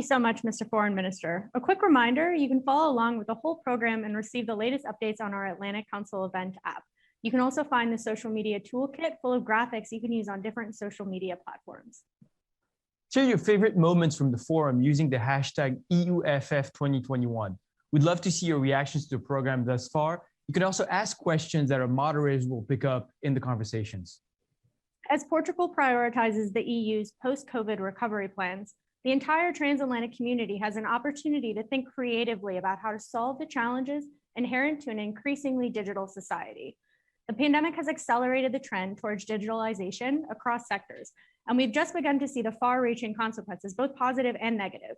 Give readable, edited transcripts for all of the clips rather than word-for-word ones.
so much, Mr. Foreign Minister. A quick reminder, you can follow along with the whole program and receive the latest updates on our Atlantic Council event app. You can also find the social media toolkit full of graphics you can use on different social media platforms. Share your favorite moments from the forum using the hashtag EUFF2021. We'd love to see your reactions to the program thus far. You can also ask questions that our moderators will pick up in the conversations. As Portugal prioritizes the EU's post-COVID recovery plans, the entire transatlantic community has an opportunity to think creatively about how to solve the challenges inherent to an increasingly digital society. The pandemic has accelerated the trend towards digitalization across sectors, and we've just begun to see the far-reaching consequences, both positive and negative.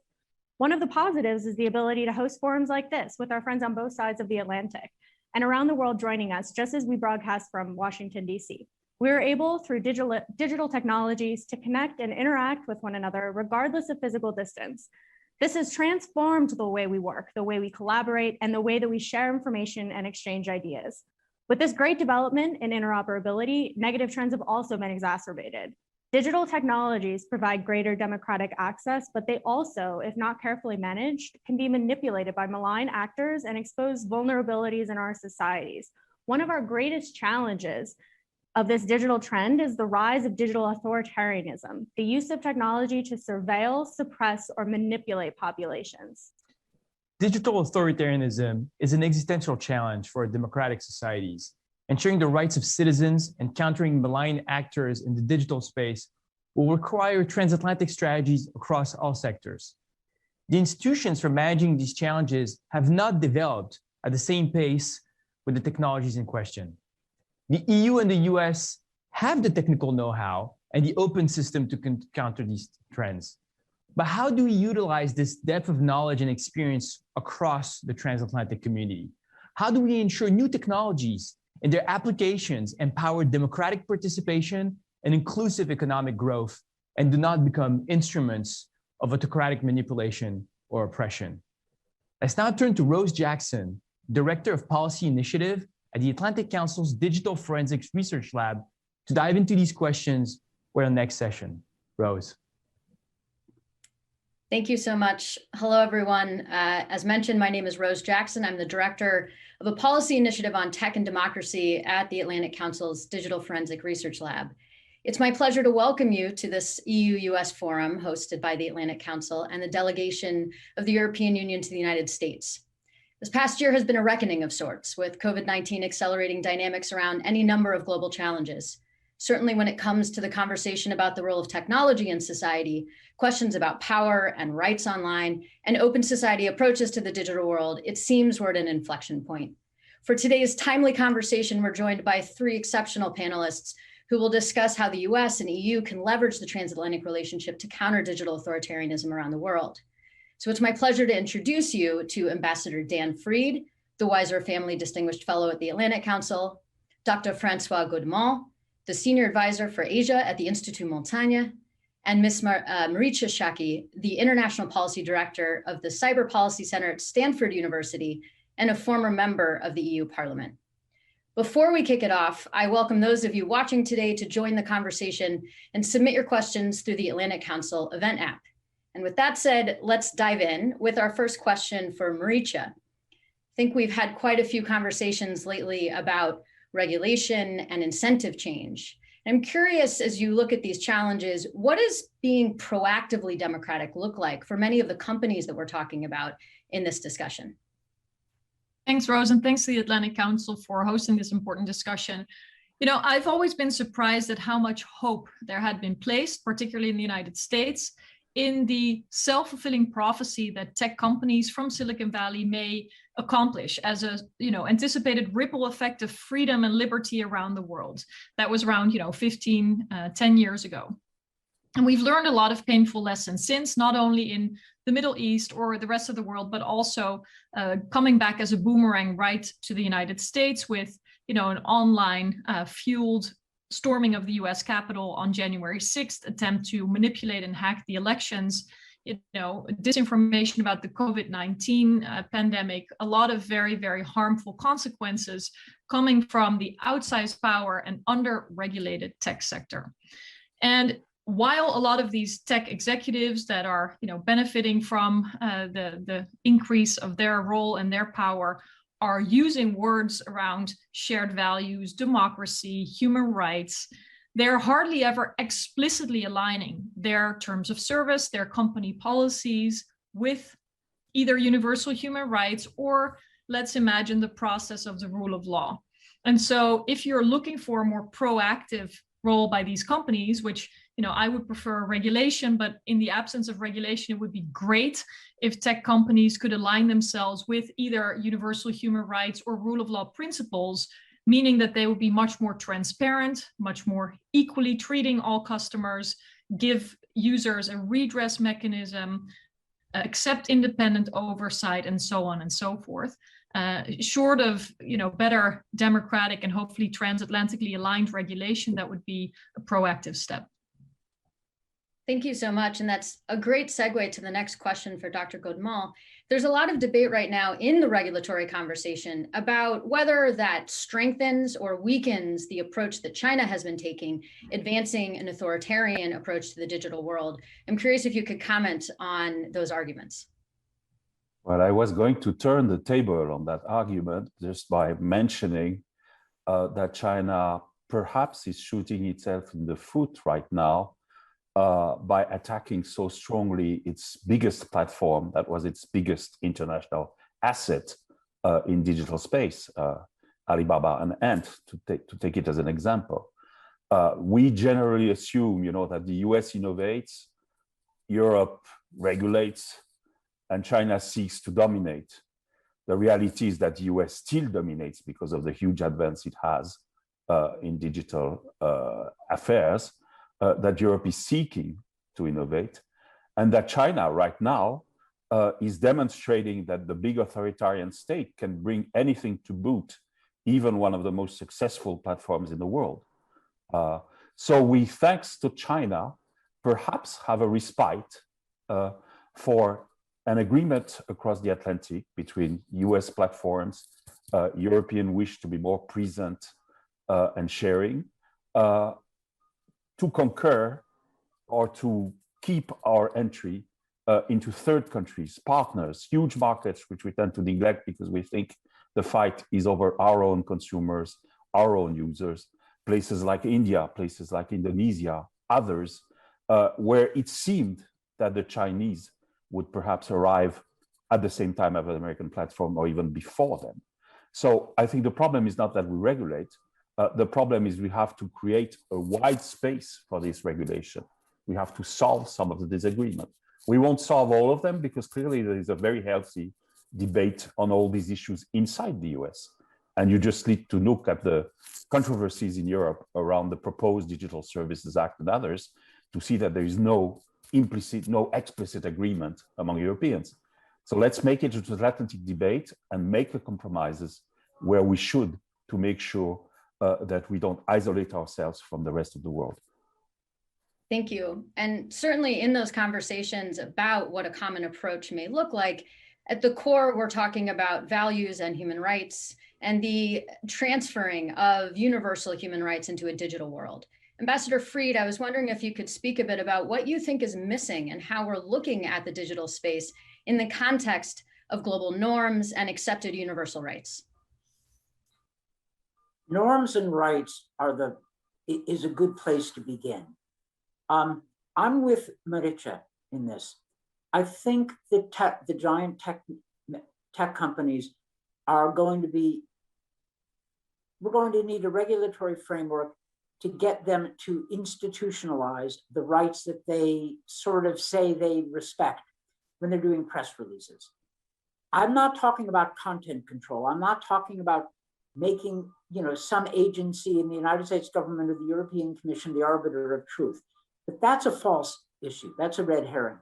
One of the positives is the ability to host forums like this with our friends on both sides of the Atlantic and around the world joining us, just as we broadcast from Washington, D.C. We are able, through digital technologies, to connect and interact with one another regardless of physical distance. This has transformed the way we work, the way we collaborate, and the way that we share information and exchange ideas. With this great development in interoperability, negative trends have also been exacerbated. Digital technologies provide greater democratic access, but they also, if not carefully managed, can be manipulated by malign actors and expose vulnerabilities in our societies. One of our greatest challenges of this digital trend is the rise of digital authoritarianism, the use of technology to surveil, suppress, or manipulate populations. Digital authoritarianism is an existential challenge for democratic societies. Ensuring the rights of citizens and countering malign actors in the digital space will require transatlantic strategies across all sectors. The institutions for managing these challenges have not developed at the same pace with the technologies in question. The EU and the US have the technical know-how and the open system to counter these trends. But how do we utilize this depth of knowledge and experience across the transatlantic community? How do we ensure new technologies and their applications empower democratic participation and inclusive economic growth and do not become instruments of autocratic manipulation or oppression? Let's now turn to Rose Jackson, Director of Policy Initiative at the Atlantic Council's Digital Forensics Research Lab, to dive into these questions for the next session. Rose. Thank you so much. Hello, everyone. As mentioned, my name is Rose Jackson. I'm the director of a policy initiative on tech and democracy at the Atlantic Council's Digital Forensic Research Lab. It's my pleasure to welcome you to this EU-US forum hosted by the Atlantic Council and the delegation of the European Union to the United States. This past year has been a reckoning of sorts, with COVID-19 accelerating dynamics around any number of global challenges. Certainly when it comes to the conversation about the role of technology in society, questions about power and rights online, and open society approaches to the digital world, it seems we're at an inflection point. For today's timely conversation, we're joined by three exceptional panelists who will discuss how the US and EU can leverage the transatlantic relationship to counter digital authoritarianism around the world. So it's my pleasure to introduce you to Ambassador Dan Fried, the Weiser Family Distinguished Fellow at the Atlantic Council, Dr. Francois Godement, the Senior Advisor for Asia at the Institut Montaigne, and Ms. Marietje Schaake, the International Policy Director of the Cyber Policy Center at Stanford University and a former member of the EU Parliament. Before we kick it off, I welcome those of you watching today to join the conversation and submit your questions through the Atlantic Council event app. And with that said, let's dive in with our first question for Marietje. I think we've had quite a few conversations lately about regulation and incentive change. I'm curious, as you look at these challenges, what does being proactively democratic look like for many of the companies that we're talking about in this discussion? Thanks, Rose, and thanks to the Atlantic Council for hosting this important discussion. You know, I've always been surprised at how much hope there had been placed, particularly in the United States, in the self-fulfilling prophecy that tech companies from Silicon Valley may accomplish as a, anticipated ripple effect of freedom and liberty around the world. That was around, 10 years ago. And we've learned a lot of painful lessons since, not only in the Middle East or the rest of the world, but also coming back as a boomerang right to the United States with, an online fueled storming of the US Capitol on January 6th, attempt to manipulate and hack the elections, disinformation about the COVID-19 pandemic, a lot of very, very harmful consequences coming from the outsized power and under-regulated tech sector. And while a lot of these tech executives that are, benefiting from the increase of their role and their power are using words around shared values, democracy, human rights, they're hardly ever explicitly aligning their terms of service, their company policies with either universal human rights or, let's imagine, the process of the rule of law. And so if you're looking for a more proactive role by these companies, which I would prefer regulation, but in the absence of regulation, it would be great if tech companies could align themselves with either universal human rights or rule of law principles, meaning that they would be much more transparent, much more equally treating all customers, give users a redress mechanism, accept independent oversight, and so on and so forth. Short of better democratic and hopefully transatlantically aligned regulation, that would be a proactive step. Thank you so much. And that's a great segue to the next question for Dr. Godement. There's a lot of debate right now in the regulatory conversation about whether that strengthens or weakens the approach that China has been taking, advancing an authoritarian approach to the digital world. I'm curious if you could comment on those arguments. Well, I was going to turn the table on that argument just by mentioning that China perhaps is shooting itself in the foot right now by attacking so strongly its biggest platform, that was its biggest international asset in digital space, Alibaba and Ant, to take it as an example. We generally assume, that the US innovates, Europe regulates, and China seeks to dominate. The reality is that the US still dominates because of the huge advance it has in digital affairs, that Europe is seeking to innovate, and that China right now is demonstrating that the big authoritarian state can bring anything to boot, even one of the most successful platforms in the world. So we, thanks to China, perhaps have a respite for an agreement across the Atlantic between US platforms, European wish to be more present and sharing, to concur or to keep our entry into third countries, partners, huge markets, which we tend to neglect because we think the fight is over our own consumers, our own users, places like India, places like Indonesia, others, where it seemed that the Chinese would perhaps arrive at the same time as an American platform or even before them. So I think the problem is not that we regulate. The problem is we have to create a wide space for this regulation. We have to solve some of the disagreement. We won't solve all of them because clearly there is a very healthy debate on all these issues inside the US. And you just need to look at the controversies in Europe around the proposed Digital Services Act and others to see that there is no explicit agreement among Europeans. So let's make it a transatlantic debate and make the compromises where we should to make sure that we don't isolate ourselves from the rest of the world. Thank you. And certainly in those conversations about what a common approach may look like, at the core, we're talking about values and human rights and the transferring of universal human rights into a digital world. Ambassador Fried, I was wondering if you could speak a bit about what you think is missing and how we're looking at the digital space in the context of global norms and universal rights. Norms and rights is a good place to begin. I'm with Marietje in this. I think that the giant tech companies we're going to need a regulatory framework to get them to institutionalize the rights that they sort of say they respect when they're doing press releases. I'm not talking about content control. I'm not talking about making some agency in the United States government or the European Commission the arbiter of truth. But that's a false issue. That's a red herring.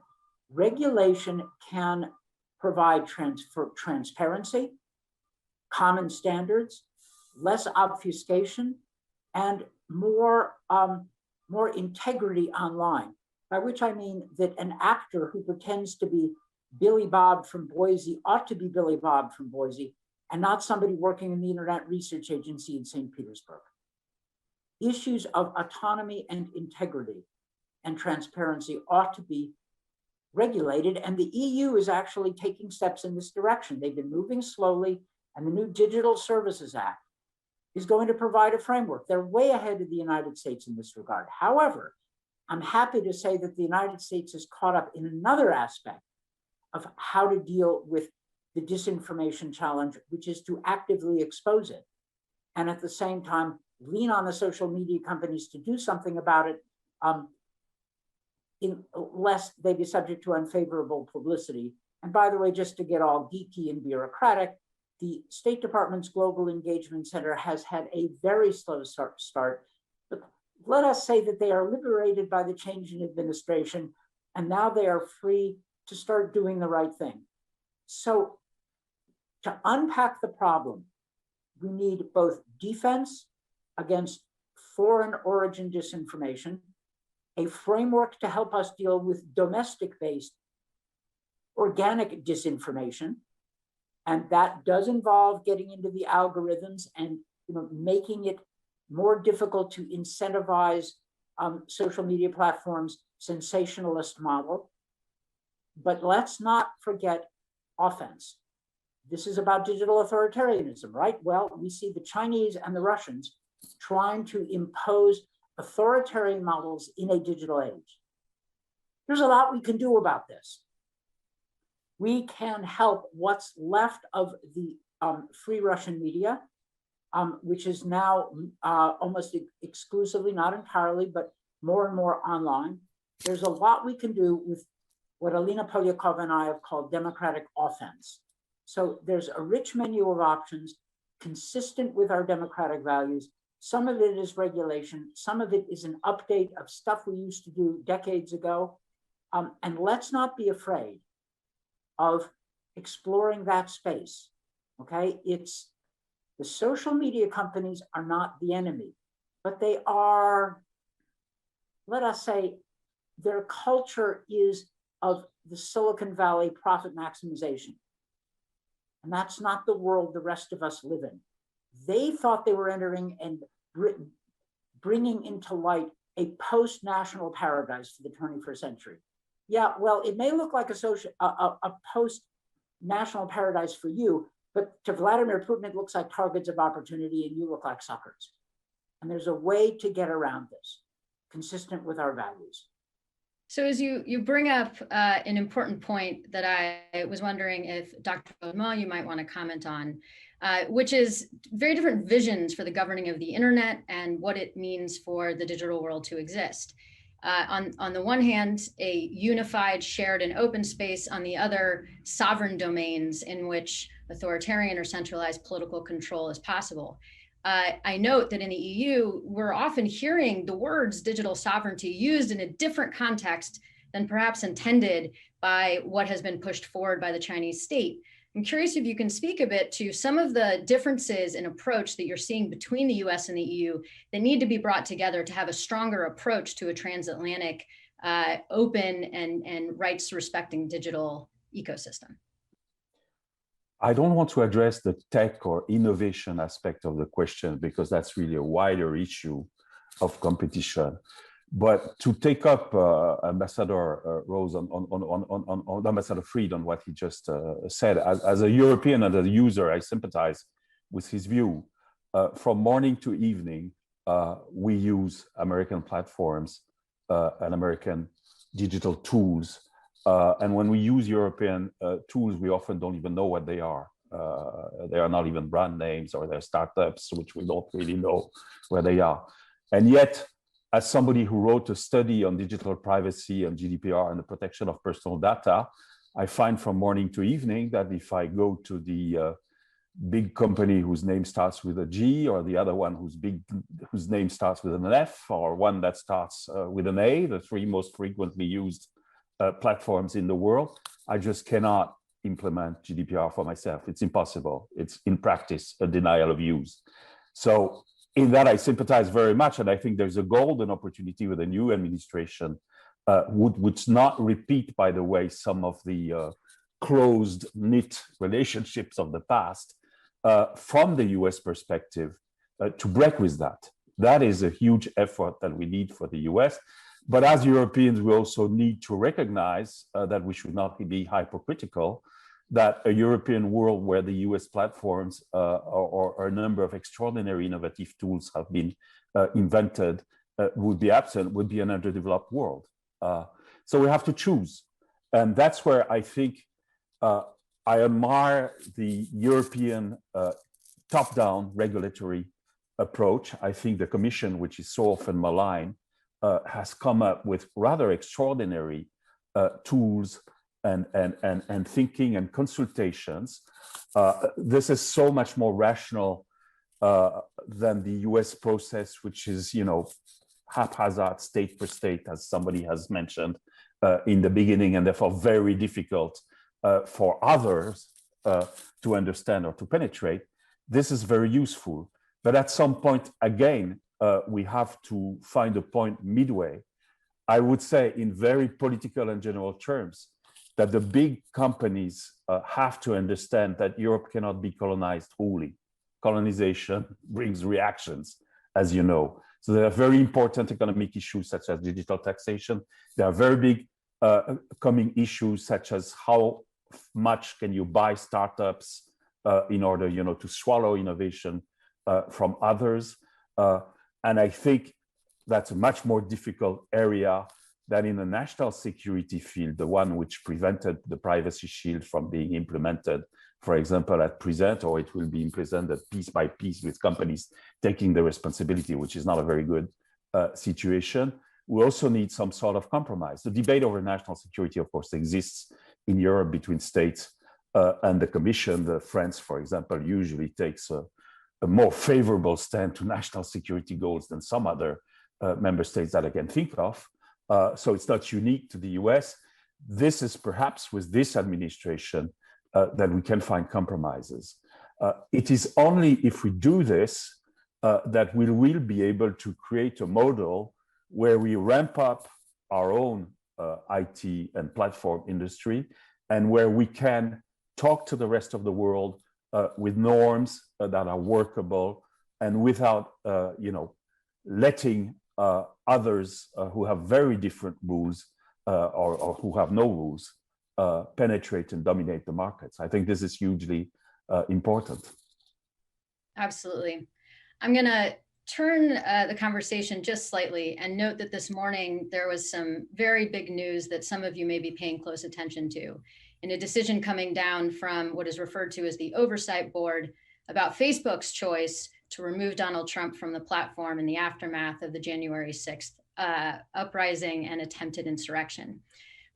Regulation can provide transparency, common standards, less obfuscation, and more integrity online, by which I mean that an actor who pretends to be Billy Bob from Boise ought to be Billy Bob from Boise and not somebody working in the Internet Research Agency in St. Petersburg. Issues of autonomy and integrity and transparency ought to be regulated. And the EU is actually taking steps in this direction. They've been moving slowly, and the new Digital Services Act is going to provide a framework. They're way ahead of the United States in this regard. However, I'm happy to say that the United States is caught up in another aspect of how to deal with the disinformation challenge, which is to actively expose it. And at the same time, lean on the social media companies to do something about it, lest they be subject to unfavorable publicity. And by the way, just to get all geeky and bureaucratic, the State Department's Global Engagement Center has had a very slow start. But let us say that they are liberated by the change in administration, and now they are free to start doing the right thing. So to unpack the problem, we need both defense against foreign origin disinformation, a framework to help us deal with domestic-based organic disinformation, and that does involve getting into the algorithms and making it more difficult to incentivize social media platforms' sensationalist model. But let's not forget offense. This is about digital authoritarianism, right? Well, we see the Chinese and the Russians trying to impose authoritarian models in a digital age. There's a lot we can do about this. We can help what's left of the free Russian media, which is now almost exclusively, not entirely, but more and more online. There's a lot we can do with what Alina Polyakova and I have called democratic offense. So there's a rich menu of options consistent with our democratic values. Some of it is regulation. Some of it is an update of stuff we used to do decades ago. And let's not be afraid of exploring that space, okay? It's the social media companies are not the enemy, but they are, let us say, their culture is of the Silicon Valley profit maximization. And that's not the world the rest of us live in. They thought they were entering and bringing into light a post-national paradise for the 21st century. Yeah, well, it may look like a post-national paradise for you, but to Vladimir Putin, it looks like targets of opportunity and you look like suckers. And there's a way to get around this, consistent with our values. So as you bring up an important point that I was wondering if Dr. Godement, you might want to comment on, which is very different visions for the governing of the internet and what it means for the digital world to exist. On the one hand, a unified, shared, and open space. On the other, sovereign domains in which authoritarian or centralized political control is possible. I note that in the EU, we're often hearing the words digital sovereignty used in a different context than perhaps intended by what has been pushed forward by the Chinese state. I'm curious if you can speak a bit to some of the differences in approach that you're seeing between the US and the EU that need to be brought together to have a stronger approach to a transatlantic, open and rights-respecting digital ecosystem. I don't want to address the tech or innovation aspect of the question because that's really a wider issue of competition. But to take up Ambassador Rose on Ambassador Fried on what he just said, as a European and as a user, I sympathize with his view. From morning to evening, we use American platforms and American digital tools. And when we use European tools, we often don't even know what they are. They are not even brand names, or they're startups, which we don't really know where they are. And yet, as somebody who wrote a study on digital privacy and GDPR and the protection of personal data, I find from morning to evening that if I go to the big company whose name starts with a G, or the other one whose name starts with an F, or one that starts with an A, the three most frequently used platforms in the world, I just cannot implement GDPR for myself. It's impossible. It's in practice a denial of use. So in that, I sympathize very much, and I think there's a golden opportunity with the new administration, would not repeat, by the way, some of the closed-knit relationships of the past, from the US perspective, to break with that. That is a huge effort that we need for the US. But as Europeans, we also need to recognize that we should not be hypercritical, that a European world where the US platforms or a number of extraordinary innovative tools have been invented would be absent, would be an underdeveloped world. So we have to choose. And that's where I think I admire the European top-down regulatory approach. I think the Commission, which is so often maligned, has come up with rather extraordinary tools and thinking and consultations. This is so much more rational than the US process, which is, you know, haphazard, state per state, as somebody has mentioned in the beginning, and therefore very difficult for others to understand or to penetrate. This is very useful. But at some point, again, we have to find a point midway. I would say in very political and general terms, that the big companies have to understand that Europe cannot be colonized wholly. Colonization brings reactions, as you know. So there are very important economic issues such as digital taxation. There are very big coming issues such as how much can you buy startups in order, you know, to swallow innovation from others. And I think that's a much more difficult area than in the national security field, the one which prevented the privacy shield from being implemented, for example, at present, or it will be implemented piece by piece with companies taking the responsibility, which is not a very good situation. We also need some sort of compromise. The debate over national security, of course, exists in Europe between states and the Commission. The France, for example, usually takes a more favorable stand to national security goals than some other member states that I can think of. So it's not unique to the US. This is perhaps with this administration that we can find compromises. It is only if we do this that we will be able to create a model where we ramp up our own IT and platform industry, and where we can talk to the rest of the world with norms that are workable, and without letting others who have very different rules or who have no rules penetrate and dominate the markets. I think this is hugely important. Absolutely. I'm going to turn the conversation just slightly and note that this morning there was some very big news that some of you may be paying close attention to, in a decision coming down from what is referred to as the Oversight Board about Facebook's choice to remove Donald Trump from the platform in the aftermath of the January 6th uprising and attempted insurrection.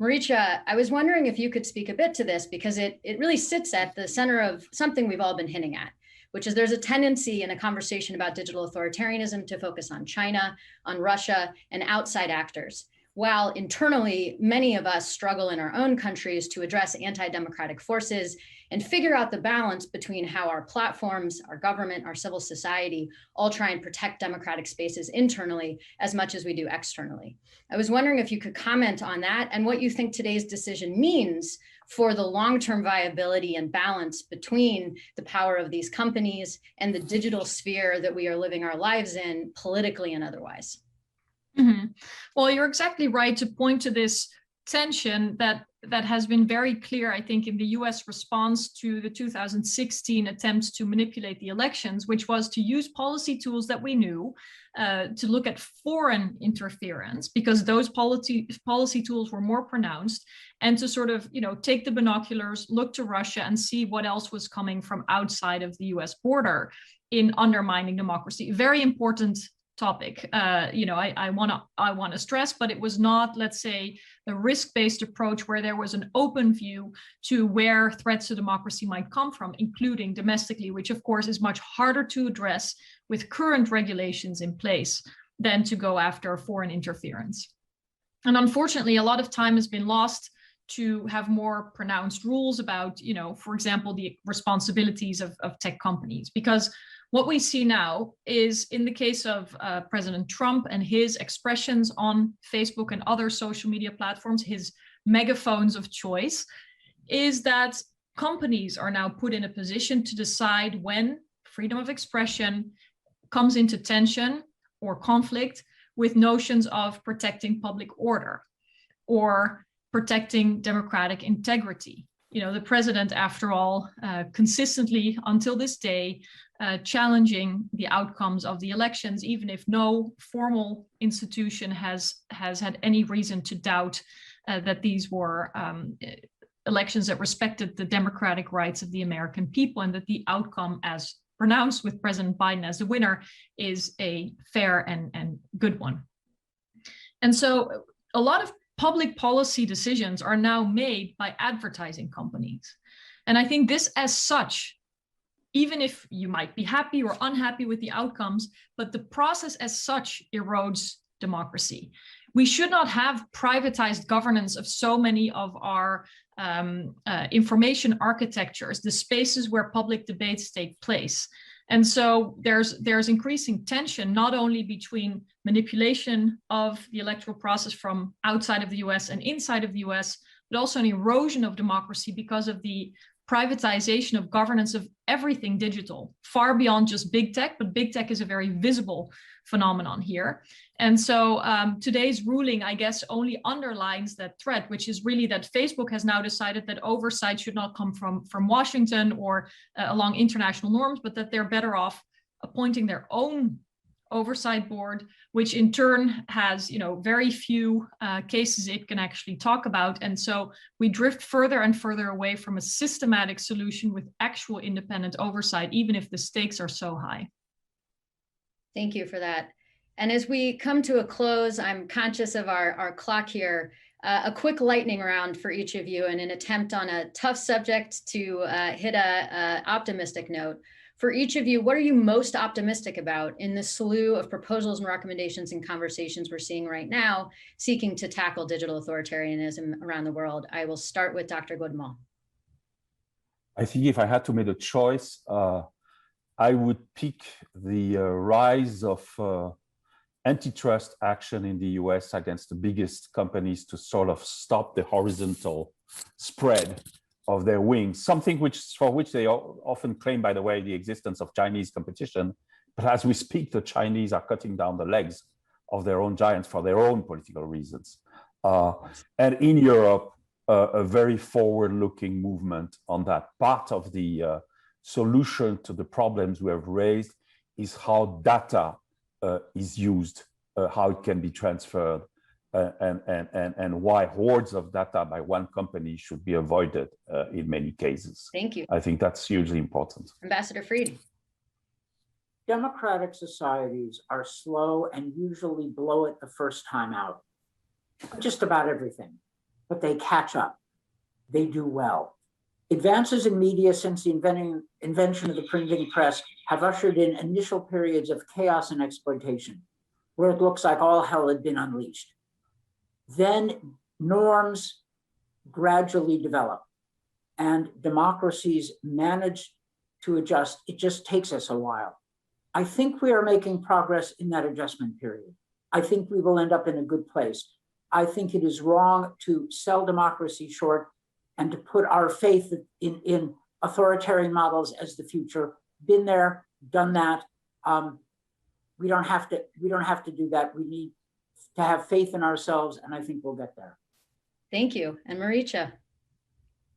Marietje, I was wondering if you could speak a bit to this, because it really sits at the center of something we've all been hinting at, which is there's a tendency in a conversation about digital authoritarianism to focus on China, on Russia, and outside actors, while internally, many of us struggle in our own countries to address anti-democratic forces and figure out the balance between how our platforms, our government, our civil society all try and protect democratic spaces internally as much as we do externally. I was wondering if you could comment on that and what you think today's decision means for the long-term viability and balance between the power of these companies and the digital sphere that we are living our lives in, politically and otherwise. Mm-hmm. Well, you're exactly right to point to this tension that has been very clear, I think, in the US response to the 2016 attempts to manipulate the elections, which was to use policy tools that we knew to look at foreign interference, because those policy tools were more pronounced, and to sort of, take the binoculars, look to Russia and see what else was coming from outside of the US border in undermining democracy. Very important topic. I want to stress, but it was not, let's say, the risk-based approach where there was an open view to where threats to democracy might come from, including domestically, which of course is much harder to address with current regulations in place than to go after foreign interference. And unfortunately, a lot of time has been lost to have more pronounced rules about, for example, the responsibilities of tech companies, because what we see now is, in the case of President Trump and his expressions on Facebook and other social media platforms, his megaphones of choice, is that companies are now put in a position to decide when freedom of expression comes into tension or conflict with notions of protecting public order or protecting democratic integrity. You know, the president, after all, consistently until this day, challenging the outcomes of the elections, even if no formal institution has had any reason to doubt that these were elections that respected the democratic rights of the American people, and that the outcome, as pronounced with President Biden as the winner, is a fair and good one. And so a lot of public policy decisions are now made by advertising companies. And I think this as such, even if you might be happy or unhappy with the outcomes, but the process as such erodes democracy. We should not have privatized governance of so many of our information architectures, the spaces where public debates take place. And so there's increasing tension, not only between manipulation of the electoral process from outside of the US and inside of the US, but also an erosion of democracy because of the privatization of governance of everything digital, far beyond just big tech, but big tech is a very visible phenomenon here. And so today's ruling, I guess, only underlines that threat, which is really that Facebook has now decided that oversight should not come from Washington or along international norms, but that they're better off appointing their own oversight board, which in turn has, you know, very few cases it can actually talk about. And so we drift further and further away from a systematic solution with actual independent oversight, even if the stakes are so high. Thank you for that. And as we come to a close, I'm conscious of our clock here. A quick lightning round for each of you in an attempt on a tough subject to hit a optimistic note. For each of you, what are you most optimistic about in the slew of proposals and recommendations and conversations we're seeing right now, seeking to tackle digital authoritarianism around the world? I will start with Dr. Godement. I think if I had to make a choice, I would pick the rise of antitrust action in the US against the biggest companies to sort of stop the horizontal spread of their wings, something for which they often claim, by the way, the existence of Chinese competition. But as we speak, the Chinese are cutting down the legs of their own giants for their own political reasons. And in Europe, a very forward-looking movement on that. Part of the solution to the problems we have raised is how data is used, how it can be transferred, and why hordes of data by one company should be avoided in many cases. Thank you. I think that's hugely important. Ambassador Fried. Democratic societies are slow and usually blow it the first time out. Just about everything, but they catch up. They do well. Advances in media since the invention of the printing press have ushered in initial periods of chaos and exploitation, where it looks like all hell had been unleashed. Then norms gradually develop and democracies manage to adjust. It just takes us a while. I think we are making progress in that adjustment period. I think we will end up in a good place. I think it is wrong to sell democracy short and to put our faith in authoritarian models as the future. Been there, done that. We don't have to do that. We need to have faith in ourselves, and I think we'll get there. Thank you. And Marietje.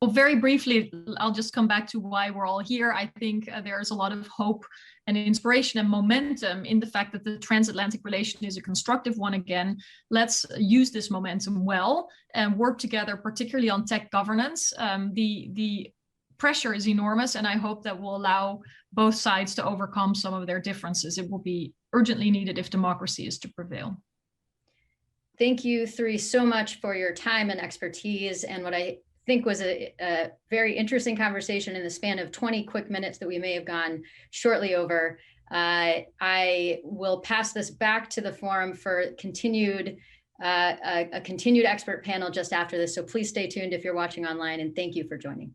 Well, very briefly, I'll just come back to why we're all here. I think there's a lot of hope and inspiration and momentum in the fact that the transatlantic relation is a constructive one again. Let's use this momentum well and work together, particularly on tech governance. The pressure is enormous, and I hope that will allow both sides to overcome some of their differences. It will be urgently needed if democracy is to prevail. Thank you three so much for your time and expertise and what I think was a very interesting conversation in the span of 20 quick minutes that we may have gone shortly over. I will pass this back to the forum for a continued expert panel just after this. So please stay tuned if you're watching online, and thank you for joining.